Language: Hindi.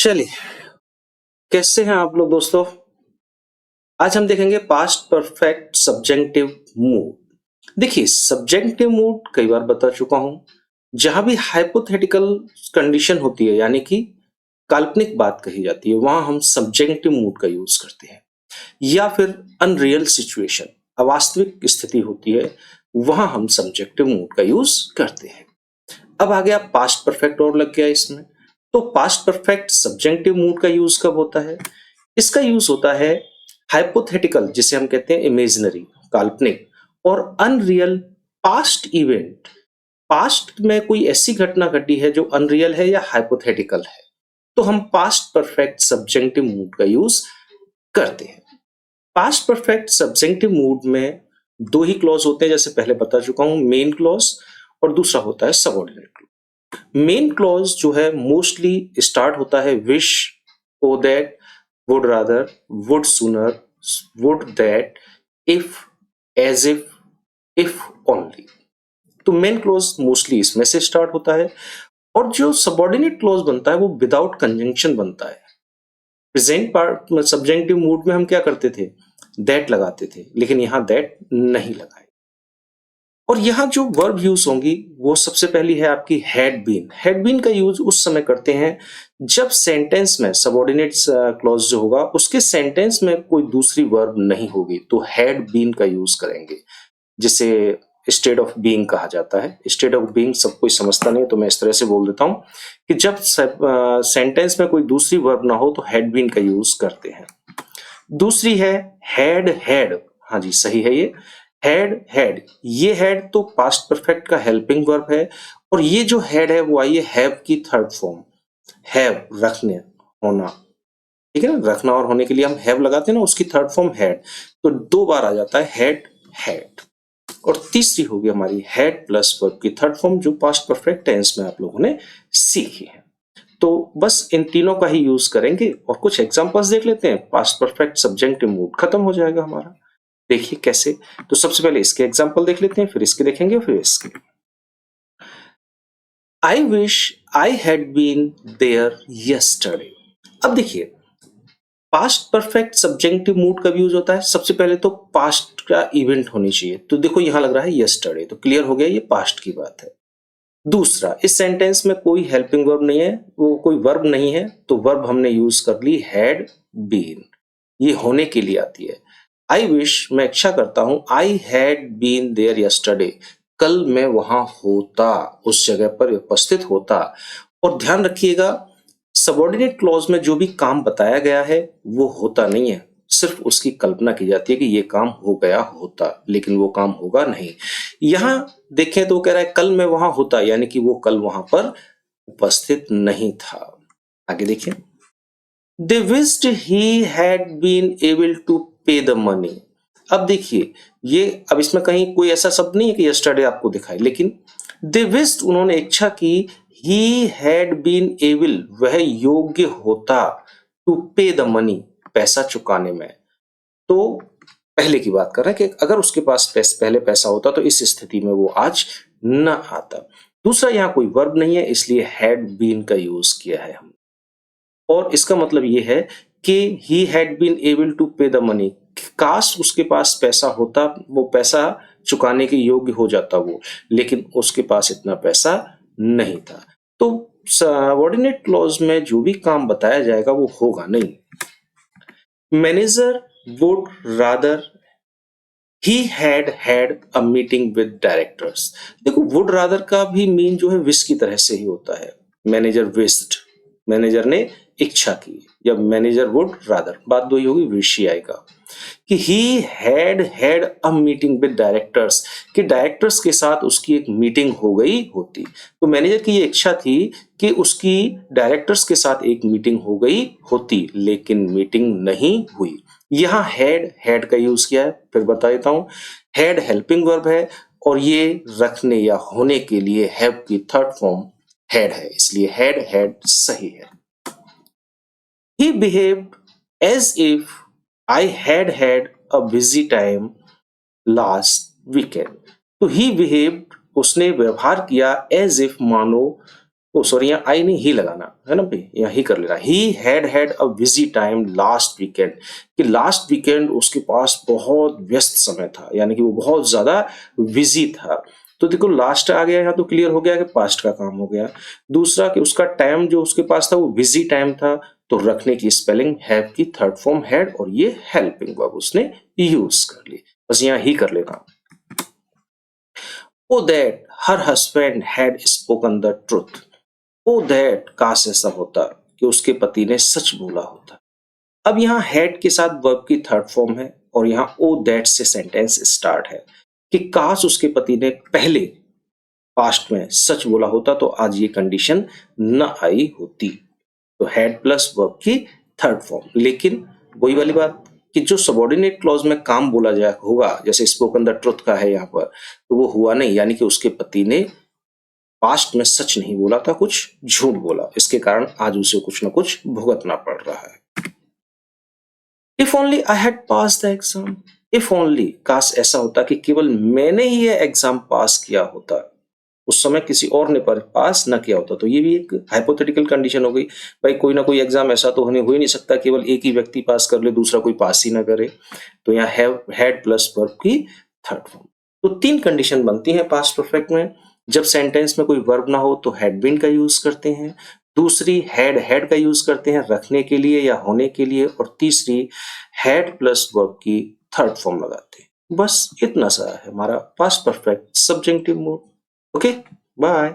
चलिए, कैसे हैं आप लोग दोस्तों? आज हम देखेंगे पास्ट परफेक्ट सब्जेक्टिव मूड। देखिए, सब्जेक्टिव मूड कई बार बता चुका हूं, जहां भी हाइपोथेटिकल कंडीशन होती है, यानी कि काल्पनिक बात कही जाती है, वहां हम सब्जेक्टिव मूड का यूज करते हैं। या फिर अनरियल सिचुएशन, अवास्तविक स्थिति होती है, वहां हम सब्जेक्टिव मूड का यूज करते हैं। अब आ गया पास्ट परफेक्ट और लग गया इसमें। तो पास्ट परफेक्ट सब्जेक्टिव मूड का यूज कब होता है? इसका यूज होता है हाइपोथेटिकल, जिसे हम कहते हैं इमेजिनरी, काल्पनिक, और अनरियल पास्ट इवेंट। पास्ट में कोई ऐसी घटना घटी है जो अनरियल है या हाइपोथेटिकल है, तो हम पास्ट परफेक्ट सब्जेक्टिव मूड का यूज करते हैं। पास्ट परफेक्ट सब्जेक्टिव मूड में दो ही क्लॉज होते हैं, जैसे पहले बता चुका हूं, मेन क्लॉज और दूसरा होता है सबऑर्डिनेट क्लॉज। मेन क्लॉज जो है मोस्टली स्टार्ट होता है wish, oh that, would rather, would sooner, would that, if, as if only। तो मेन क्लोज मोस्टली इसमें से स्टार्ट होता है, और जो सबऑर्डिनेट क्लोज बनता है वो विदाउट कंजंक्शन बनता है। प्रेजेंट पार्ट सब्जेक्टिव मूड में हम क्या करते थे? दैट लगाते थे, लेकिन यहां दैट नहीं लगाए। और यहाँ जो वर्ब यूज होंगी वो सबसे पहली है आपकी हैड बीन। हैड बीन का यूज उस समय करते हैं जब सेंटेंस में सबऑर्डिनेट क्लॉज जो होगा उसके सेंटेंस में कोई दूसरी वर्ब नहीं होगी, तो हैड बीन का यूज करेंगे, जिसे स्टेट ऑफ बीइंग कहा जाता है। स्टेट ऑफ बीइंग सब कोई समझता नहीं, तो मैं इस तरह से बोल देता हूं कि जब सेंटेंस में कोई दूसरी वर्ब ना हो तो हैड बीन का यूज करते हैं। दूसरी है हैड हैड। हाँ जी, सही है ये हैड हैड। ये हैड तो पास्ट परफेक्ट का हेल्पिंग वर्ब है, और ये जो हैड है वो आई है हैव की थर्ड फॉर्म। हैव, रखने, होना, ठीक है ना। रखना और होने के लिए हम हैव लगाते हैं ना, उसकी थर्ड फॉर्म हैड, तो दो बार आ जाता है हैड हैड। और तीसरी होगी हमारी हैड प्लस वर्ब की थर्ड फॉर्म, जो पास्ट परफेक्ट टेंस में आप लोगों ने सीखी है। तो बस इन तीनों का ही यूज करेंगे, और कुछ एग्जांपल्स देख लेते हैं, पास्ट परफेक्ट सब्जेक्टिव मूड खत्म हो जाएगा हमारा। देखिए कैसे। तो सबसे पहले इसके एग्जांपल देख लेते हैं, फिर इसके देखेंगे, फिर इसके। I wish I had been there yesterday. अब देखिए, पास्ट परफेक्ट सब्जेक्टिव मूड कब यूज होता है? सबसे पहले तो पास्ट का इवेंट होनी चाहिए, तो देखो यहां लग रहा है यस्टरडे, तो क्लियर हो गया ये पास्ट की बात है। दूसरा, इस सेंटेंस में कोई हेल्पिंग वर्ब नहीं है, वो कोई वर्ब नहीं है, तो वर्ब हमने यूज कर ली हैड बीन, ये होने के लिए आती है। आई विश, मैं इच्छा करता हूं, I had been there yesterday, कल मैं वहां होता, उस जगह पर उपस्थित होता। और ध्यान रखिएगा, सबऑर्डिनेट क्लॉज में जो भी काम बताया गया है वो होता नहीं है, सिर्फ उसकी कल्पना की जाती है कि ये काम हो गया होता, लेकिन वो काम होगा नहीं। यहां देखें तो वो कह रहा है कल मैं वहां होता, यानी कि वो कल वहां पर उपस्थित नहीं था। आगे देखिए, they wished he had been able to pay the money. अब देखिए, ये अब इसमें कहीं कोई ऐसा शब्द नहीं है कि यस्टरडे आपको दिखाए, लेकिन दे विश्ड, उन्होंने इच्छा की, ही हैड बीन एबल, वह योग्य होता, टू पे द मनी, पैसा चुकाने में। तो पहले की बात कर रहे हैं कि अगर उसके पास पहले पैसा होता तो इस स्थिति में वो आज न आता। दूसरा, यहाँ कोई वर्ब नहीं है, इसलिए हैड बीन का यूज किया है हम। और इसका मतलब ये है कि he had been able to pay the money, काश उसके पास पैसा होता, वो पैसा चुकाने के योग्य हो जाता वो, लेकिन उसके पास इतना पैसा नहीं था। तो सबऑर्डिनेट क्लॉज में जो भी काम बताया जाएगा वो होगा नहीं। Manager would rather he had had a meeting with directors. देखो, वुड रादर का भी मीन जो है विश की तरह से ही होता है। मैनेजर विश्ड, मैनेजर ने इच्छा की, जब मैनेजर वुड रादर, बात दो ही होगी, विश ही आएगा। कि he had had a meeting with directors, कि डायरेक्टर्स के साथ उसकी एक मीटिंग हो गई होती। तो मैनेजर की ये इच्छा थी कि उसकी डायरेक्टर्स के साथ एक मीटिंग हो गई होती, लेकिन मीटिंग नहीं हुई। यहां हैड हैड का यूज किया है, फिर बता देता हूं। हैड हेल्पिंग वर्ब है, और ये रखने या होने के लिए हैव की थर्ड फॉर्म हैड है, इसलिए हैड हैड सही है। He behaved as if I had had a busy time last weekend। तो he behaved, उसने व्यवहार किया, as if, मानो, ओ सॉरी, यहाँ आई नहीं, ही लगाना है ना भाई, यहाँ ही कर लेना। He had a busy time last weekend, कि लास्ट वीकेंड उसके पास बहुत व्यस्त समय था, यानी कि वो बहुत ज्यादा बिजी था। तो देखो लास्ट आ गया यहाँ, तो क्लियर हो गया कि पास्ट का काम हो गया। दूसरा कि उसका टाइम जो उसके पास था वो बिजी टाइम था, तो रखने की स्पेलिंग हैव की थर्ड फॉर्म हैड, और ये हेल्पिंग वर्ब उसने यूज कर ली, बस यहाँ ही कर लेना। O that her husband had spoken the truth. O that काश ऐसा होता कि उसके पति ने सच बोला होता। अब यहाँ हैड के साथ वर्ब की थर्ड फॉर्म है, और यहाँ ओ दैट से सेंटेंस स्टार्ट है कि काश उसके पति ने पहले पास्ट में सच बोला होता तो आज ये कंडीशन न आई होती। तो हैड प्लस वर्ब की थर्ड फॉर्म, लेकिन वही वाली बात कि जो सबॉर्डिनेट क्लॉज में काम बोला जाए होगा, जैसे स्पोकन द ट्रुथ का है यहाँ पर, तो वो हुआ नहीं, यानी कि उसके पति ने पास्ट में सच नहीं बोला था, कुछ झूठ बोला, इसके कारण आज उसे कुछ ना कुछ भुगतना पड़ रहा है। If only I had pass the exam, if only काश ऐसा होता कि केवल मैंने ही ये एग्जाम पास किया होता, उस समय किसी और ने पर पास ना किया होता। तो ये भी एक हाइपोथेटिकल कंडीशन हो गई, भाई कोई ना कोई एग्जाम ऐसा तो होने हो ही नहीं सकता केवल एक ही व्यक्ति पास कर ले, दूसरा कोई पास ही ना करे। तो यहाँ हैव हैड प्लस वर्ब की थर्ड फॉर्म। तो तीन कंडीशन बनती है पास्ट परफेक्ट में। जब सेंटेंस में कोई वर्ब ना हो तो हैड बीन का यूज करते हैं, दूसरी हैड का यूज करते हैं रखने के लिए या होने के लिए, और तीसरी हैड प्लस वर्ब की थर्ड फॉर्म लगाते हैं। बस इतना सा है हमारा past perfect subjunctive mode. Okay, bye.